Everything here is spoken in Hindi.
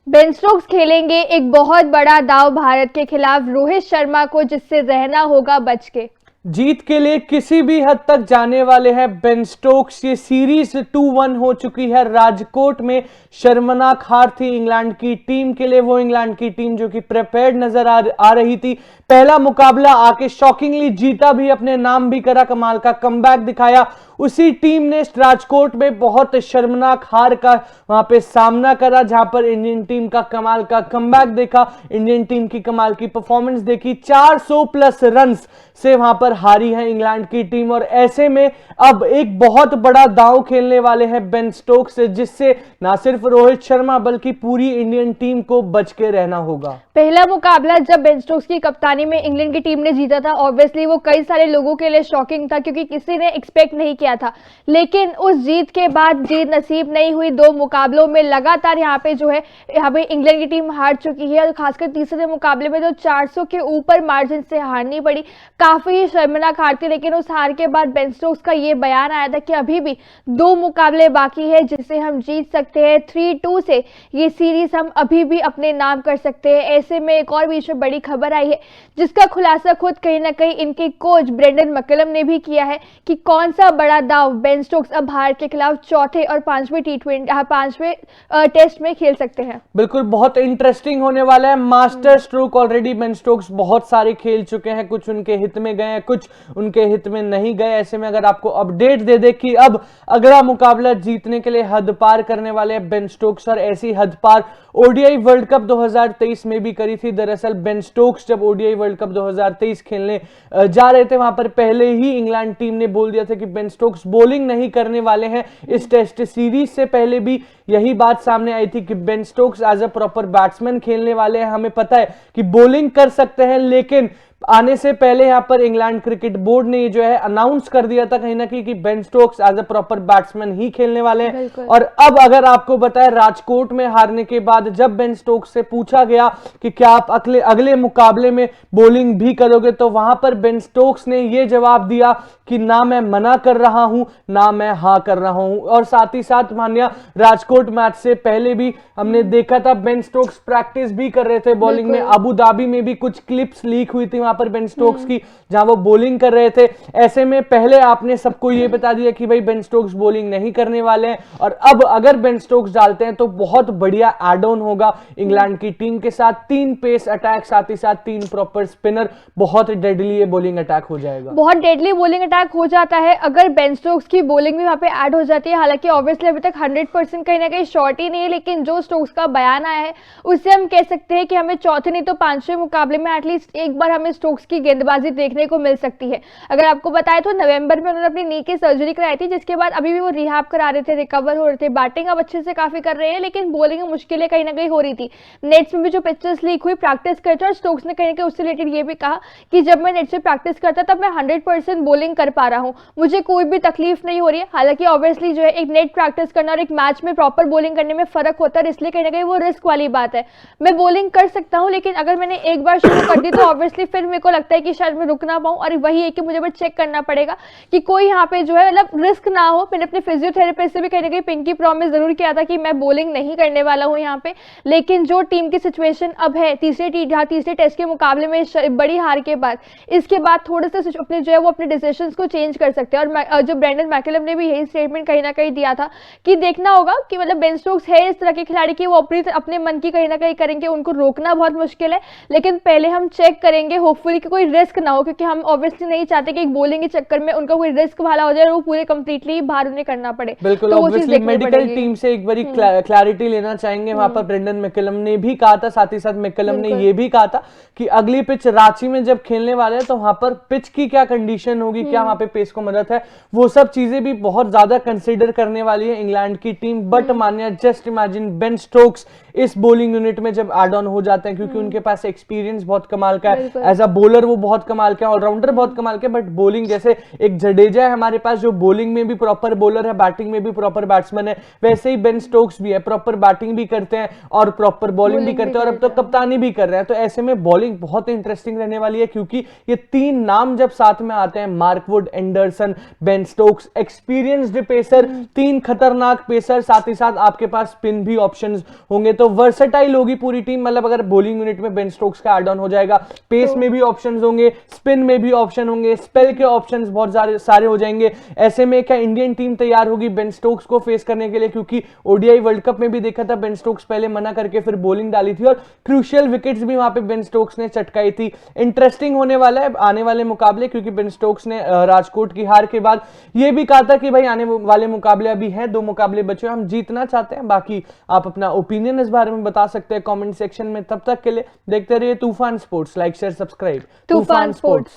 बेन स्टोक्स खेलेंगे एक बहुत बड़ा दांव भारत के खिलाफ रोहित शर्मा को, जिससे रहना होगा बच के। जीत के लिए किसी भी हद तक जाने वाले हैं बेन स्टोक्स। ये सीरीज 2-1 हो चुकी है। राजकोट में शर्मनाक हार थी इंग्लैंड की टीम के लिए, वो इंग्लैंड की टीम जो कि प्रिपेयर्ड नजर आ रही थी। पहला मुकाबला आके शॉकिंगली जीता भी, अपने नाम भी करा, कमाल का कमबैक दिखाया। उसी टीम ने राजकोट में बहुत शर्मनाक हार का वहां पे सामना करा, जहां पर इंडियन टीम का कमाल का कमबैक देखा, इंडियन टीम की कमाल की परफॉर्मेंस देखी। 400 प्लस रन्स से वहां पर हारी है इंग्लैंड की टीम। और ऐसे में अब एक बहुत बड़ा दांव खेलने वाले हैं बेन स्टोक्स, जिससे ना सिर्फ रोहित शर्मा बल्कि पूरी इंडियन टीम को बच के रहना होगा। पहला मुकाबला जब बेन स्टोक्स की कप्तानी में इंग्लैंड की टीम ने जीता था, ऑब्वियसली वो कई सारे लोगों के लिए शॉकिंग था, क्योंकि किसी ने एक्सपेक्ट नहीं किया था। लेकिन उस जीत के बाद जीत नसीब नहीं हुई। 2 मुकाबलों में लगातार यहाँ पे इंग्लैंड की टीम हार चुकी है, और खासकर तीसरे मुकाबले में तो 400 के ऊपर मार्जिन से हारनी पड़ी। काफी शर्मनाक हार थी, लेकिन उस हार के बाद बेन स्टोक्स का ये बयान आया था कि अभी भी 2 मुकाबले बाकी है जिसे हम जीत सकते हैं। 3-2 से ये सीरीज हम अभी भी अपने नाम कर सकते हैं। ऐसे में एक और बीच में बड़ी खबर आई है, जिसका खुलासा खुद कहीं ना कहीं इनके कोच ब्रेंडन मैकलम ने भी किया है कि कौन सा बड़ा दांव बेन स्टोक्स अब भारत के खिलाफ चौथे और पांचवें टेस्ट में खेल सकते हैं। बिल्कुल, बहुत इंटरेस्टिंग होने वाला है। Master stroke already Ben Stokes बहुत सारे खेल चुके हैं, कुछ उनके हित में गए हैं, कुछ उनके हित में नहीं गए। ऐसे में अगर आपको अपडेट दे दे कि अब अगला मुकाबला जीतने के लिए हद पार करने वाले हैं बेन स्टोक्स, और ऐसी हद पार ओडीआई वर्ल्ड कप 2023 में भी करी थी। दरअसल बेन स्टोक्स जब ओडीआई वर्ल्ड कप 2023 खेलने जा रहे थे, वहां पर पहले ही इंग्लैंड टीम ने बोल दिया था कि बेन स्टोक्स बॉलिंग नहीं करने वाले हैं। इस टेस्ट सीरीज से पहले भी यही बात सामने आई थी कि Ben Stokes as a proper batsman खेलने वाले हैं। हमें पता है कि बॉलिंग कर सकते हैं, लेकिन आने से पहले यहां पर इंग्लैंड क्रिकेट बोर्ड ने जो है अनाउंस कर दिया था कहीं ना कहीं कि Ben Stokes as a proper batsman ही खेलने वाले हैं। और अब अगर आपको बताएं, राजकोट में हारने के बाद जब बेन स्टोक्स से पूछा गया कि क्या आप अगले मुकाबले में बॉलिंग भी करोगे, तो वहां पर बेन स्टोक्स ने यह जवाब दिया कि ना मैं मना कर रहा हूं, ना मैं हां कर रहा हूं। और साथ ही साथ मान्या, राजकोट मैच से पहले भी हमने देखा था बेन स्टोक्स प्रैक्टिस भी कर रहे थे बॉलिंग में। अबू धाबी में भी कुछ क्लिप्स लीक हुई थी वहां पर बेन स्टोक्स की, जहां वो बॉलिंग कर रहे थे। ऐसे में पहले आपने सबको ये बता दिया कि भाई बेन स्टोक्स बॉलिंग नहीं करने वाले हैं, और अब अगर बेन स्टोक्स डालते हैं तो बहुत बढ़िया एड ऑन होगा इंग्लैंड की टीम के साथ। 3 पेस अटैक, साथ ही साथ 3 प्रॉपर स्पिनर, बहुत डेडली ये बॉलिंग अटैक हो जाएगा। बहुत डेडली बॉलिंग अटैक हो जाता है अगर बेन स्टोक्स की बॉलिंग भी वहां पे ऐड हो जाती है। हालांकि ऑब्वियसली अभी तक 100% कहीं ना कहीं शॉर्ट ही नहीं है, लेकिन जो स्टोक्स का बयान आया है उससे हम कह सकते हैं कि हमें चौथे नहीं तो 5वें मुकाबले में एटलीस्ट एक बार हमें स्टोक्स की गेंदबाजी देखने को मिल सकती है। अगर आपको बताया तो नवंबर में उन्होंने अपनी नी की सर्जरी कराई थी, जिसके बाद अभी भी वो रिहैब करा रहे थे, रिकवर हो रहे थे। बैटिंग अब अच्छे से काफी कर रहे हैं, लेकिन बॉलिंग में मुश्किलें कहीं ना कहीं हो रही थी। नेट्स में भी जो पिचेस लीक हुई, प्रैक्टिस करते, और स्टोक्स ने कहीं ना कहीं उससे रिलेटेड ये भी कहा कि जब मैं नेट से प्रैक्टिस करता तब मैं 100% बॉलिंग कर पा रहा हूं, मुझे कोई भी तकलीफ नहीं हो रही है। हालांकि ऑब्वियसली जो है एक नेट प्रैक्टिस करना और एक मैच में प्रॉपर बॉलिंग करने में फर्क होता है, इसलिए कहीं ना कहीं वो रिस्क वाली बात है। मैं बॉलिंग कर सकता हूं, लेकिन अगर मैंने एक बार शुरू कर दी तो ऑब्वियसली फिर मेरे को लगता है कि शायद मैं रुक ना पाऊं, और वही है कि मुझे बस चेक करना पड़ेगा कि कोई यहाँ पे जो है मतलब रिस्क ना हो। मैंने अपने फिजियोथेरेपिस्ट से भी कहीं ना कहीं पिंकी प्रॉमिस जरूर किया था कि मैं बॉलिंग नहीं करने वाला हूँ यहाँ पे, लेकिन जो टीम की सिचुएशन अब है तीसरे टेस्ट के मुकाबले में बड़ी हार के बाद, इसके बाद थोड़े से अपने जो है वो अपने डिसीजंस को चेंज कर सकते हैं। और जो ब्रेंडन मैकलम ने भी यही स्टेटमेंट कहीं ना कहीं दिया था कि देखना होगा कि मतलब बेन स्टोक्स है इस तरह के खिलाड़ी की वो अपने मन की कहीं ना कहीं करेंगे, उनको रोकना बहुत मुश्किल है, लेकिन पहले हम चेक करेंगे होपफुली कि कोई रिस्क ना हो, क्योंकि हम ऑब्वियसली नहीं चाहते कि एक बॉलिंग के चक्कर में उनका कोई रिस्क वाला हो जाए और वो पूरे कंप्लीटली बाहर उन्हें करना पड़े। बिल्कुल, ऑब्वियसली मेडिकल टीम से एक बारी क्लैरिटी लेना चाहेंगे। वहां पर ब्रेंडन मैकलम ने भी कहा था, साथ ही साथ मैकलम ने ये भी कहा था कि अगली पिच रांची में जब खेलने वाले हैं तो वहां पर पिच की क्या कंडीशन होगी, क्या वहां पे पेस को मदद है, वो सब चीजें भी बहुत ज्यादा कंसीडर करने वाली है इंग्लैंड की टीम। बट मानिया, जस्ट इमेजिन बेन स्टोक्स इस बॉलिंग यूनिट में जब एड ऑन हो जाते हैं, क्योंकि उनके पास एक्सपीरियंस बहुत कमाल का है, एज अ बॉलर वो बहुत कमाल का है, ऑलराउंडर बहुत कमाल का है, बट बॉलिंग जैसे एक जडेजा है हमारे पास जो बॉलिंग में भी प्रॉपर बॉलर है, बैटिंग में भी प्रॉपर बैट्समैन है, वैसे ही बेन स्टोक्स भी है, प्रॉपर बैटिंग भी करते हैं और प्रॉपर बॉलिंग भी करते हैं, और अब तो कप्तानी भी कर रहे हैं। तो ऐसे में बॉलिंग बहुत इंटरेस्टिंग रहने वाली है, क्योंकि ये 3 नाम जब साथ में आते हैं, Mark Wood, Anderson, Ben Stokes, experienced pacer, 3 खतरनाक पेसर, साथ ही साथ आपके पास स्पिन भी ऑप्शंस होंगे। तो वर्सेटाइल होगी पूरी टीम, मतलब अगर बॉलिंग यूनिट में बेन स्टोक्स का ऐड ऑन हो जाएगा, पेस में भी ऑप्शंस होंगे, स्पिन में भी ऑप्शन होंगे, स्पेल के ऑप्शंस बहुत सारे हो जाएंगे। ऐसे में क्या इंडियन टीम तैयार होगी बेन स्टोक्स को फेस करने के लिए, क्योंकि ओडीआई वर्ल्ड कप में भी देखा था बेन स्टोक्स पहले मना करके फिर बॉलिंग डाली थी और क्रूशियल विकेट्स भी वहां पे बेन स्टोक्स ने चटकाई थी। इंटरेस्टिंग होने वाला है आने वाले मुकाबले, क्योंकि बेन स्टोक्स ने राजकोट की हार के बाद ये भी कहा था कि भाई आने वाले मुकाबले अभी हैं, 2 मुकाबले बचे, हम जीतना चाहते हैं। बाकी आप अपना ओपिनियन इस बारे में बता सकते हैं कमेंट सेक्शन में। तब तक के लिए देखते रहिए तूफान स्पोर्ट्स, लाइक शेयर सब्सक्राइब तूफान स्पोर्ट्स।